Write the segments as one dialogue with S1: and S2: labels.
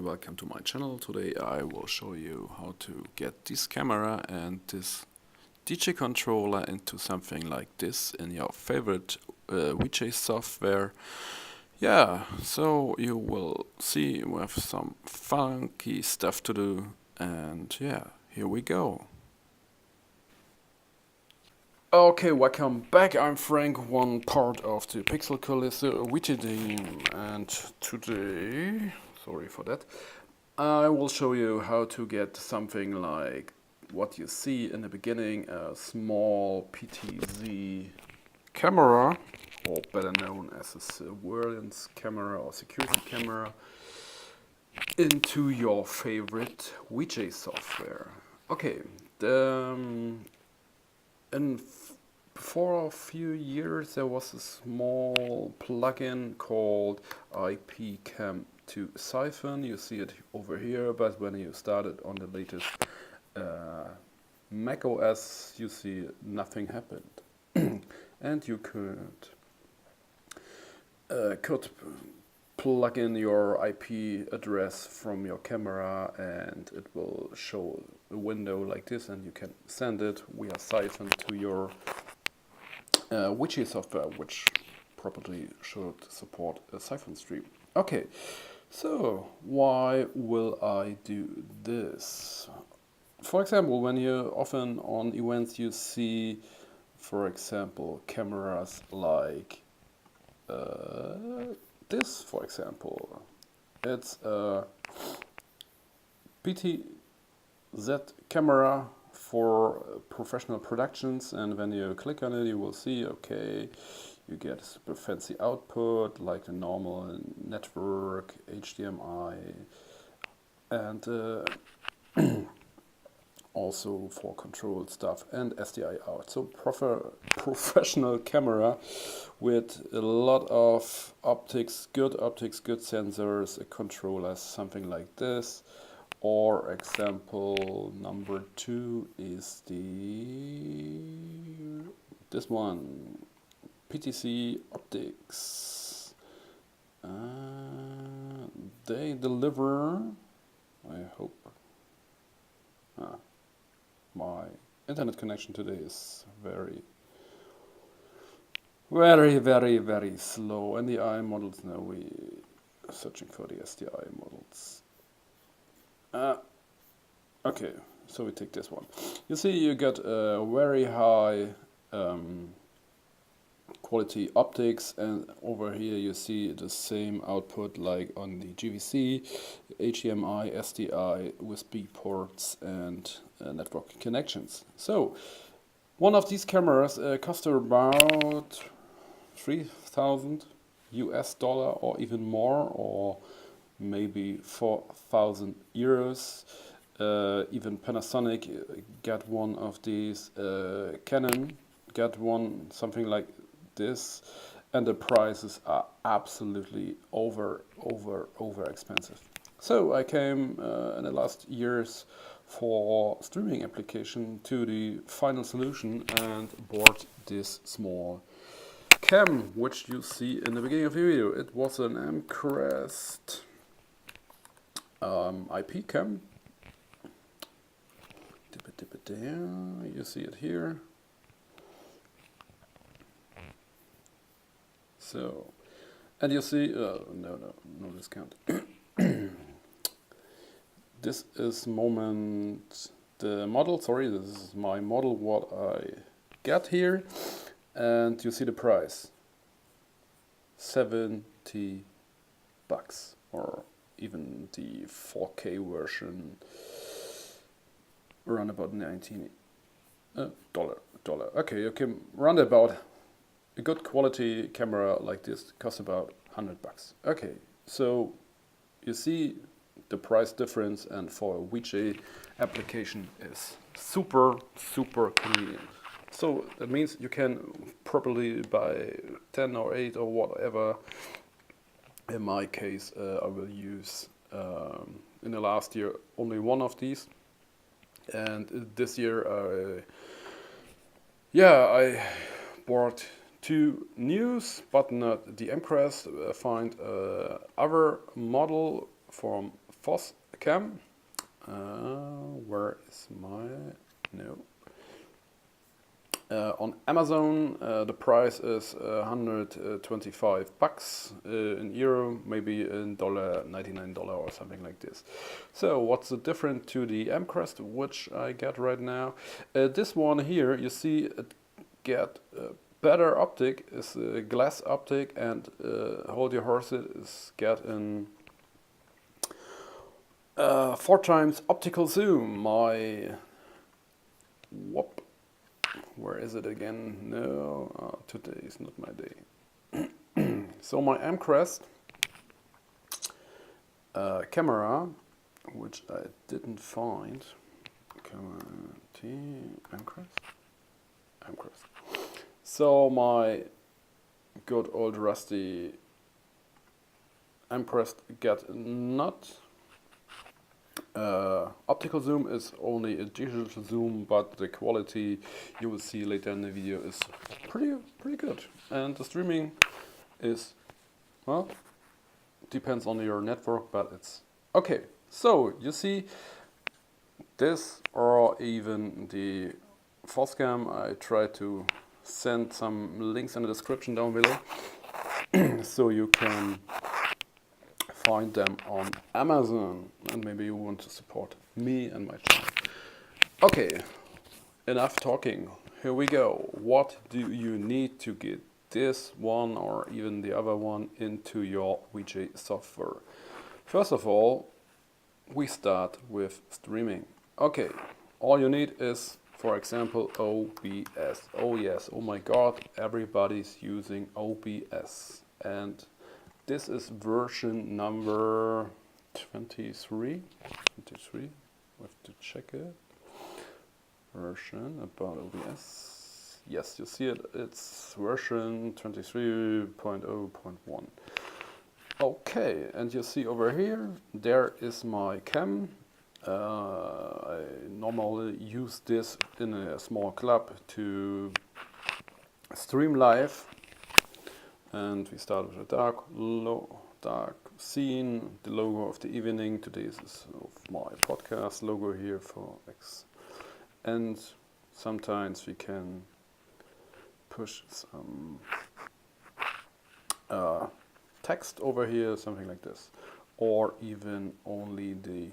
S1: Welcome to my channel. Today I will show you how to get this camera and this DJ controller into something like this in your favorite VJ software. Yeah, so you will see we have some funky stuff to do, and yeah, here we go. Okay, welcome back. I'm Frank, one part of the Pixel Callisto VJ team, and today, sorry for that, I will show you how to get something like what you see in the beginning, a small PTZ camera, or better known as a surveillance camera or security camera, into your favorite VJ software. Okay, for a few years there was a small plugin called ipcam to Siphon. You see it over here, but when you started on the latest Mac OS, you see nothing happened. And you could plug in your IP address from your camera, and it will show a window like this, and you can send it via Siphon to your VJ software, which probably should support a Siphon stream. Okay, so why will I do this? For example, when you often on events you see, for example, cameras like this, for example. It's a PTZ camera for professional productions, and when you click on it you will see, okay, you get a super fancy output like the normal network, HDMI, and also for control stuff, and SDI out. So professional camera with a lot of optics, good sensors, a controller, something like this. Or example number 2 is this one, PTC optics. They deliver, I hope. My internet connection today is very slow. And the I models, now we are searching for the SDI models. Okay, so we take this one. You see, you get a very high quality optics, and over here you see the same output like on the GVC, HDMI, SDI, USB ports, and network connections. So one of these cameras cost about 3,000 US dollar or even more, or maybe 4,000 euros. Even Panasonic got one of these, Canon got one, something like this, and the prices are absolutely over expensive. So I came in the last years for streaming application to the final solution and bought this small cam, which you see in the beginning of the video. It was an amcrest IP cam. Dip it there. You see it here. So, and you see, no discount. This is the model, sorry, this is my model, what I got here, and you see the price, 70 bucks, or even the 4K version, around about 19 dollar. Okay, round about. A good quality camera like this costs about 100 bucks. Okay, so you see the price difference, and for a VJ application is super convenient. So that means you can probably buy 10 or 8 or whatever. In my case, I will use in the last year only one of these, and this year I bought 2 news, but not the amcrest. Find other model from foscam. Where is my... No. On Amazon, the price is $125 in euro, maybe in $99 or something like this. So what's the difference to the amcrest, which I get right now? This one here, you see, it get better optic, is a glass optic, and hold your horses is getting 4 times optical zoom. My whoop. Where is it again? No, today is not my day. So my amcrest camera, which I didn't find. Amcrest. So my good old rusty amcrest get not. Optical zoom is only a digital zoom, but the quality you will see later in the video is pretty good. And the streaming is, well, depends on your network, but it's okay. So you see this, or even the foscam. I try to send some links in the description down below so you can find them on Amazon, and maybe you want to support me and my channel. Okay, enough talking. Here we go. What do you need to get this one or even the other one into your VJ software? First of all, we start with streaming. Okay, all you need is, for example, OBS. Oh yes, oh my god, everybody's using OBS. And this is version number 23. We have to check it. Version about OBS. Yes, you see it. It's version 23.0.1. Okay, and you see over here, there is my cam. I normally use this in a small club to stream live. And we start with a dark scene, the logo of the evening. Today's is of my podcast logo here for X. And sometimes we can push some text over here, something like this. Or even only the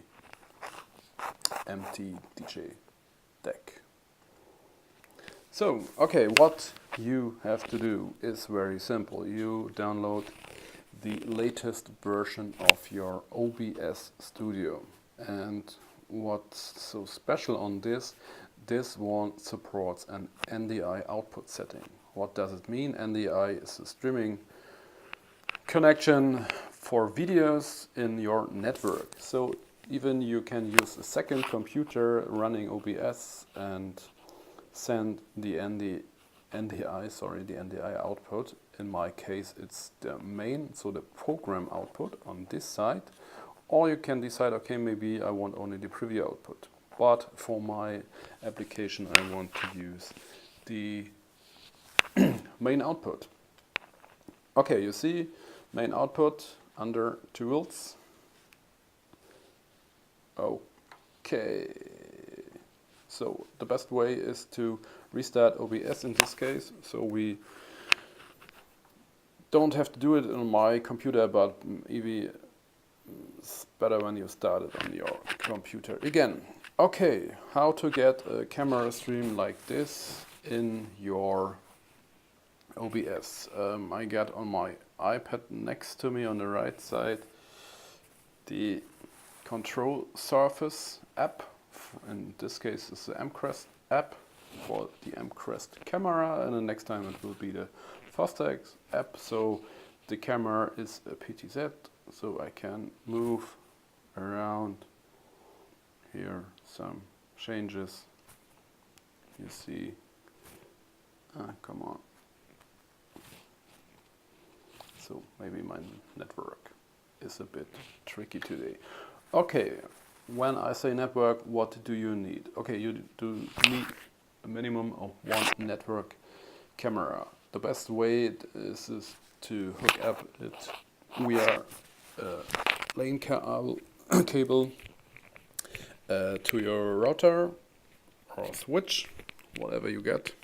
S1: empty DJ deck. So, okay, what you have to do is very simple. You download the latest version of your OBS Studio. And what's so special on this one supports an NDI output setting. What does it mean? NDI is a streaming connection for videos in your network. So even you can use a second computer running OBS and send the NDI output. In my case, it's the main, so the program output on this side. Or you can decide, okay, maybe I want only the preview output. But for my application, I want to use the main output. Okay, you see, main output under tools. Okay. So the best way is to restart OBS in this case. So we don't have to do it on my computer, but maybe it's better when you start it on your computer again. Okay, how to get a camera stream like this in your OBS. I got on my iPad next to me on the right side the control surface app. In this case, it's the amcrest app for the amcrest camera, and the next time it will be the foscams app. So the camera is a PTZ, so I can move around here. Some changes. You see. Come on. So maybe my network is a bit tricky today. Okay. When I say network, what do you need? Okay, you do need a minimum of 1 network camera. The best way is to hook up it via lane cable cable to your router or switch, whatever you get,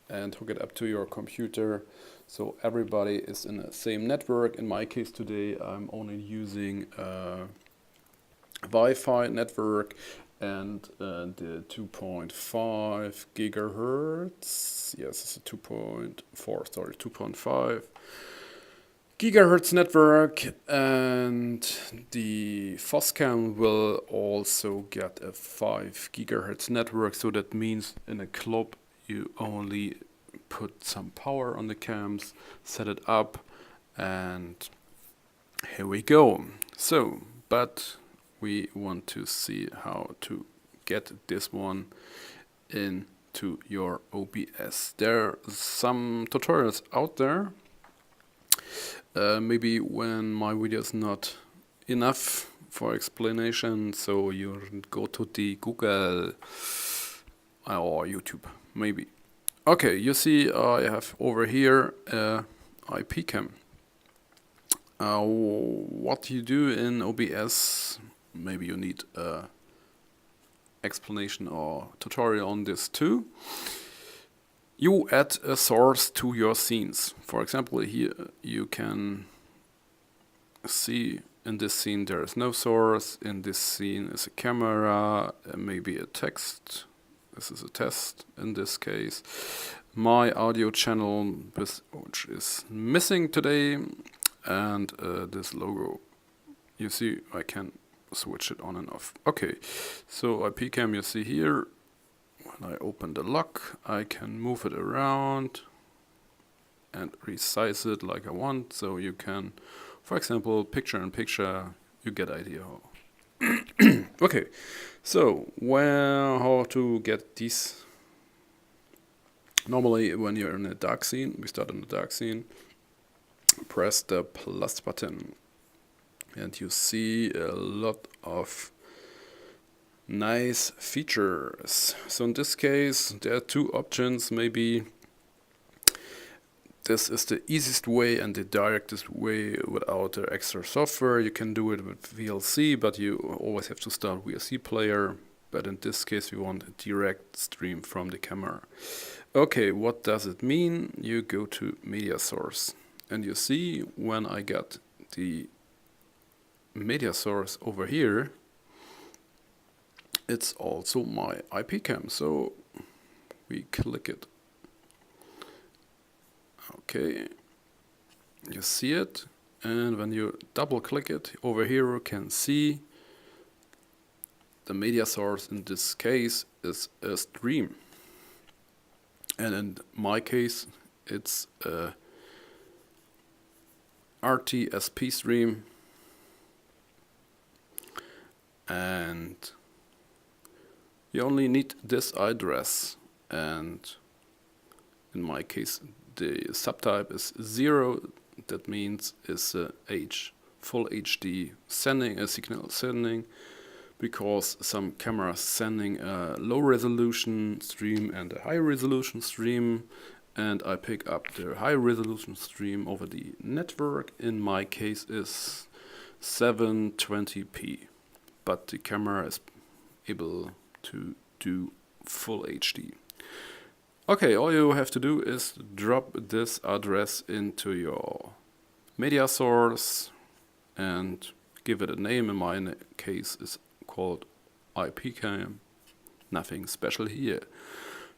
S1: and hook it up to your computer so everybody is in the same network. In my case today I'm only using a Wi-Fi network and the 2.5 gigahertz, yes, it's a 2.5 gigahertz network, and the foscam will also get a 5 gigahertz network. So that means in a club you only put some power on the cams, set it up, and here we go. So, but we want to see how to get this one into your OBS. There are some tutorials out there. Maybe when my video is not enough for explanation, so you go to the Google or YouTube, maybe. Okay, you see I have over here IP cam. What you do in OBS, maybe you need a explanation or tutorial on this too. You add a source to your scenes. For example, here you can see in this scene there is no source. In this scene is a camera, maybe a text. This is a test in this case. My audio channel, which is missing today, and this logo. You see, I can switch it on and off. Okay, so IP cam you see here. When I open the lock, I can move it around and resize it like I want. So you can, for example, picture in picture, you get idea how. Okay, so how to get these? Normally when you're in a dark scene, we start in the dark scene, press the plus button and you see a lot of nice features. So in this case there are two options. Maybe this is the easiest way and the directest way without the extra software. You can do it with VLC, but you always have to start VLC player. But in this case we want a direct stream from the camera. Okay, what does it mean? You go to media source and you see when I got the media source over here, it's also my IP cam. So we click it. Okay, you see it, and when you double click it over here you can see the media source in this case is a stream, and in my case it's a RTSP stream, and you only need this address, and in my case the subtype is 0. That means it's a full HD sending, a signal sending, because some cameras sending a low resolution stream and a high resolution stream, and I pick up the high resolution stream over the network. In my case is 720p, but the camera is able to do full HD. Okay, all you have to do is drop this address into your media source and give it a name. In my case is called IP cam. Nothing special here.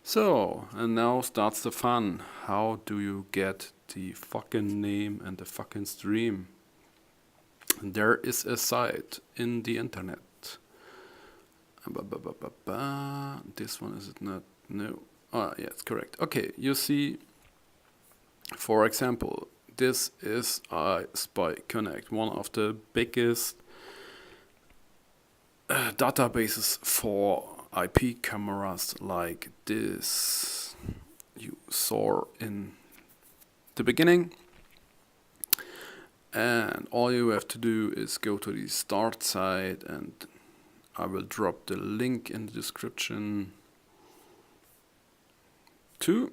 S1: So, and now starts the fun. How do you get the fucking name and the fucking stream? There is a site in the internet. This one, is it not? No. Ah, yeah, it's correct. Okay, you see, for example, this is ispyconnect, one of the biggest databases for IP cameras like this you saw in the beginning. And all you have to do is go to the start site, and I will drop the link in the description. You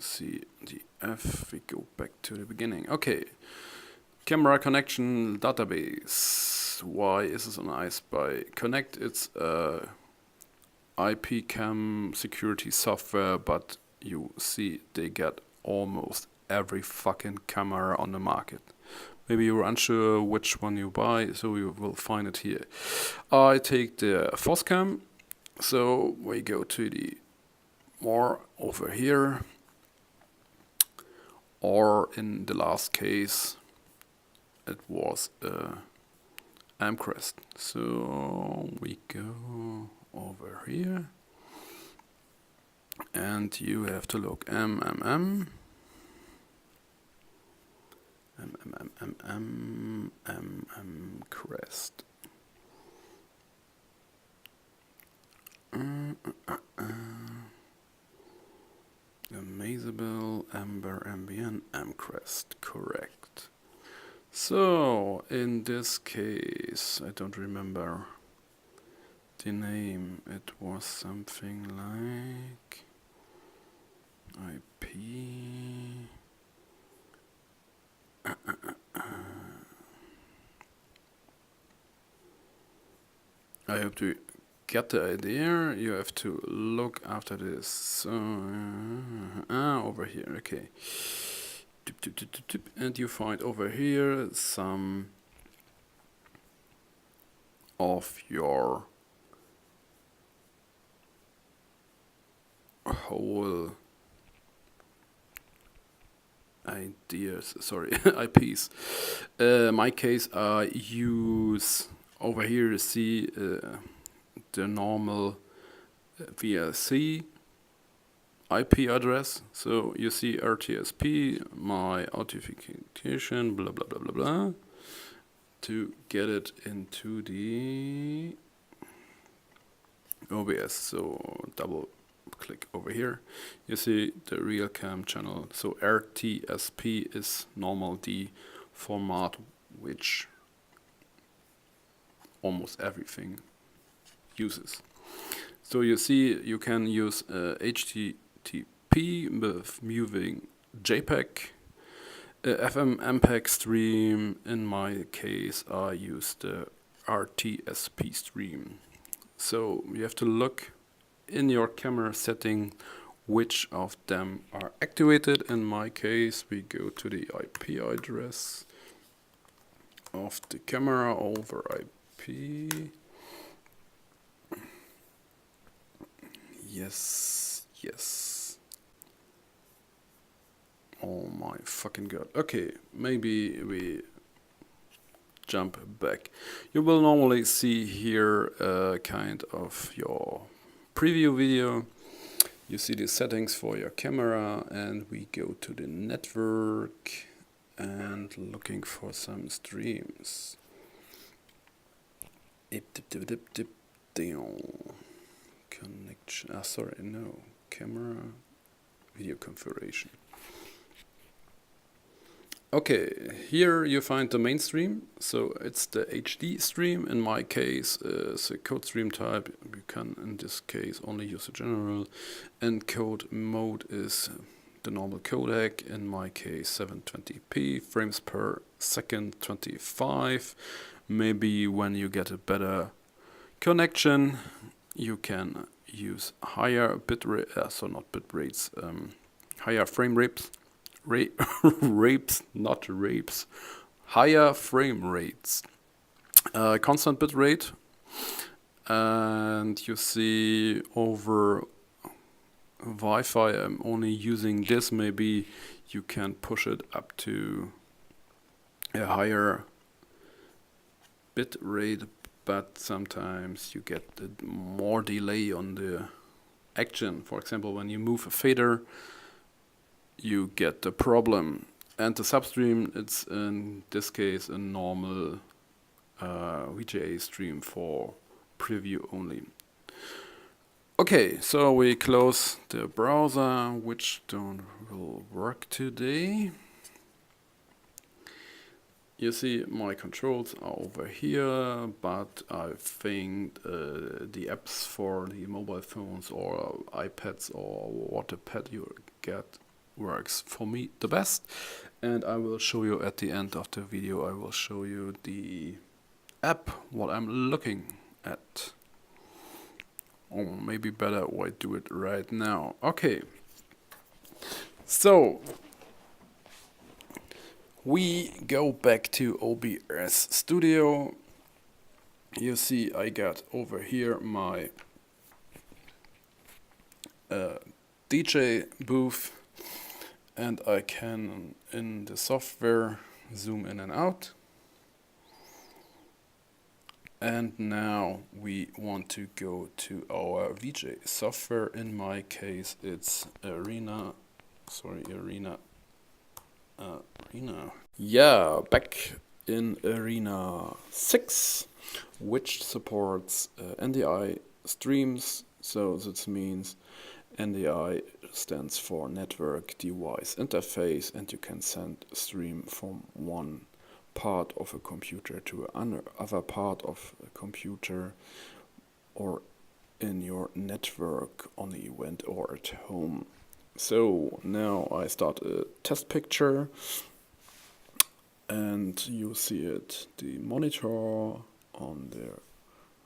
S1: see the F, we go back to the beginning. Okay, camera connection database. next, why is this on ispyconnect? It's IP cam security software, but you see they get almost every fucking camera on the market. Maybe you're unsure which one you buy, so you will find it here. I take the foscam, so we go to the more over here, or in the last case it was amcrest. So we go over here and you have to look amcrest. Amazable, amber, ambient, amcrest, correct. So in this case, I don't remember the name. It was something like IP. I hope to get the idea. You have to look after this. So, over here, okay. And you find over here some of your whole ideas, sorry, IPs. My case, I use over here, you see the normal VLC IP address. So you see RTSP, my authentication, blah blah blah blah blah, to get it into the OBS. So double click over here, you see the real cam channel. So RTSP is normal the format which almost everything uses. So you see you can use HTTP with moving JPEG, FM MPEG stream. In my case I use the RTSP stream. So you have to look in your camera setting which of them are activated. In my case we go to the IP address of the camera over IP. Yes, yes. Oh my fucking god. Okay, maybe we jump back. You will normally see here kind of your preview video. You see the settings for your camera, and we go to the network and looking for some streams. Connection, sorry, no, camera, video configuration. Okay, here you find the main stream, so it's the HD stream. In my case, it's a code stream type. You can, in this case, only use a general. Encode mode is the normal codec, in my case 720p, frames per second 25. Maybe when you get a better connection, you can use higher bit rate, so not bit rates, higher frame rates. Rapes, not rapes. Higher frame rates. Constant bit rate. And you see over Wi-Fi, I'm only using this. Maybe you can push it up to a higher bit rate, but sometimes you get more delay on the action. For example, when you move a fader, you get the problem. And the substream, it's in this case a normal VGA stream for preview only. Okay, so we close the browser, which will work today. You see my controls are over here, but I think the apps for the mobile phones or iPads or what a pad you get works for me the best. And I will show you at the end of the video, I will show you the app what I'm looking at. Or maybe better I do it right now. Okay. So we go back to OBS Studio. You see I got over here my DJ booth, and I can in the software zoom in and out. And now we want to go to our VJ software. In my case it's Arena. Yeah, back in Arena 6, which supports NDI streams. So this means NDI stands for Network Device Interface, and you can send a stream from one part of a computer to another part of a computer, or in your network on the event or at home. So now I start a test picture, and you see it, the monitor on the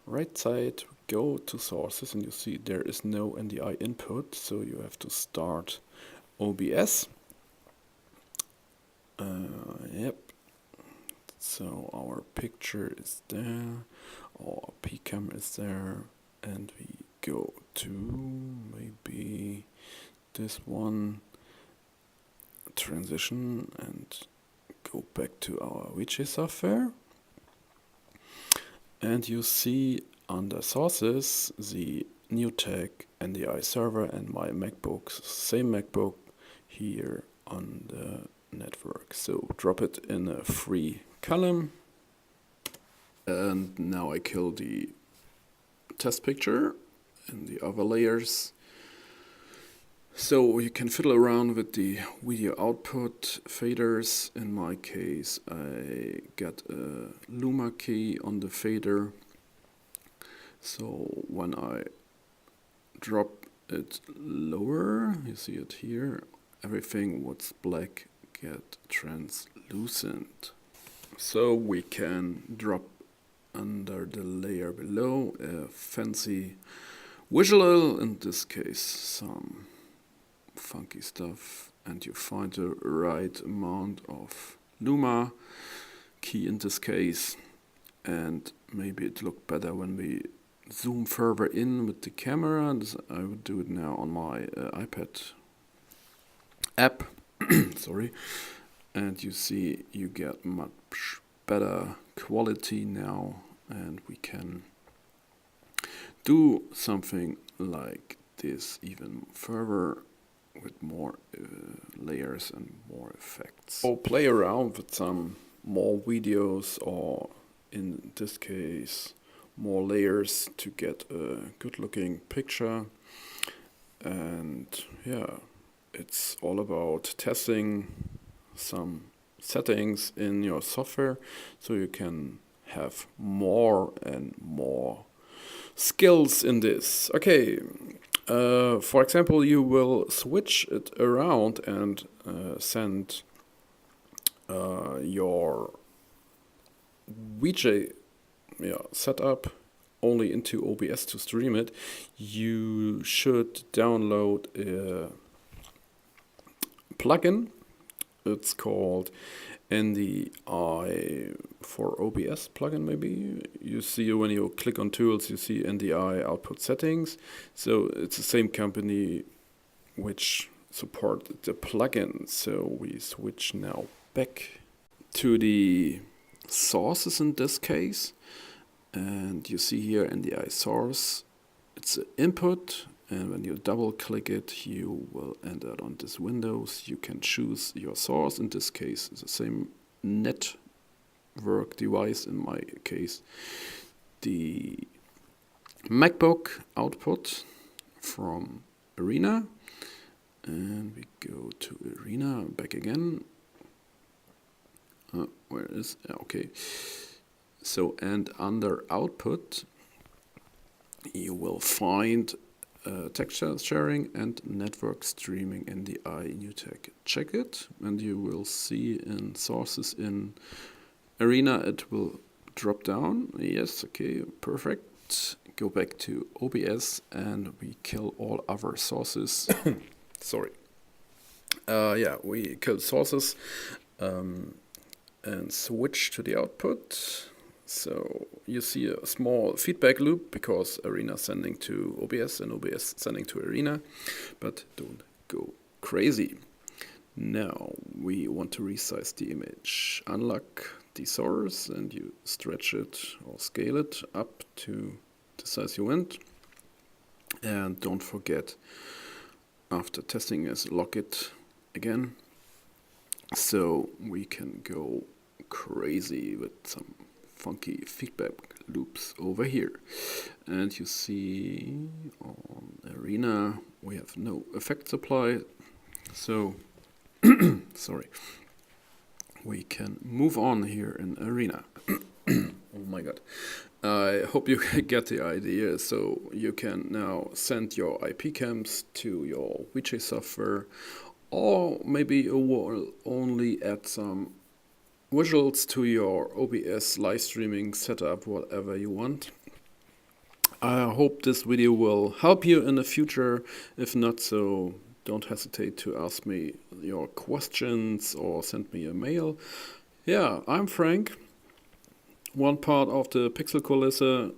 S1: right side. Go to sources and you see there is no NDI input, so you have to start OBS. Yep. So our picture is there, our pcam is there, and we go to maybe this one, transition, and go back to our VJ software. And you see under sources the NewTek NDI server and my MacBook, same MacBook here on the network. So drop it in a free column, and now I kill the test picture and the other layers. So you can fiddle around with the video output faders. In my case I got a luma key on the fader, so when I drop it lower, you see it here, everything what's black get translucent. So we can drop under the layer below a fancy visual, in this case some funky stuff, and you find the right amount of luma key in this case, and maybe it looked better when we zoom further in with the camera. I would do it now on my iPad app. Sorry. And you see you get much better quality now, and we can do something like this even further with more layers and more effects. So play around with some more videos, or in this case more layers, to get a good looking picture. And yeah, it's all about testing some settings in your software so you can have more and more skills in this. Okay, for example, you will switch it around and send your VJ setup only into OBS to stream it. You should download a plugin. It's called NDI for OBS plugin, maybe. You see when you click on tools, you see NDI output settings. So it's the same company which support the plugin. So we switch now back to the sources in this case. And you see here NDI source, it's an input. And when you double click it, you will end up on this windows. You can choose your source. In this case, it's the same network device. In my case, the MacBook output from Arena. And we go to Arena, back again. Where is, okay. So, and under output, you will find texture sharing and network streaming NDI NewTek. Check it, and you will see in sources in Arena it will drop down. Yes, okay, perfect. Go back to OBS and we kill all other sources. Sorry. Yeah, we kill sources and switch to the output. So you see a small feedback loop because Arena sending to OBS and OBS sending to Arena, but don't go crazy. Now we want to resize the image. Unlock the source and you stretch it or scale it up to the size you want. And don't forget, after testing is lock it again, so we can go crazy with some funky feedback loops over here. And you see on Arena we have no effect supply, so sorry, we can move on here in Arena. Oh my god. I hope you get the idea. So you can now send your IP cams to your WeChat software, or maybe you will only add some visuals to your OBS live streaming setup, whatever you want. I hope this video will help you in the future. If not, so don't hesitate to ask me your questions or send me a mail. Yeah, I'm Frank, one part of the Pixel Coalescer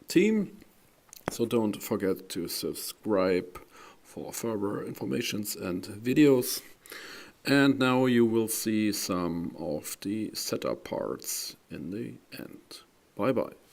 S1: team. So don't forget to subscribe for further informations and videos. And now you will see some of the setup parts in the end. Bye bye.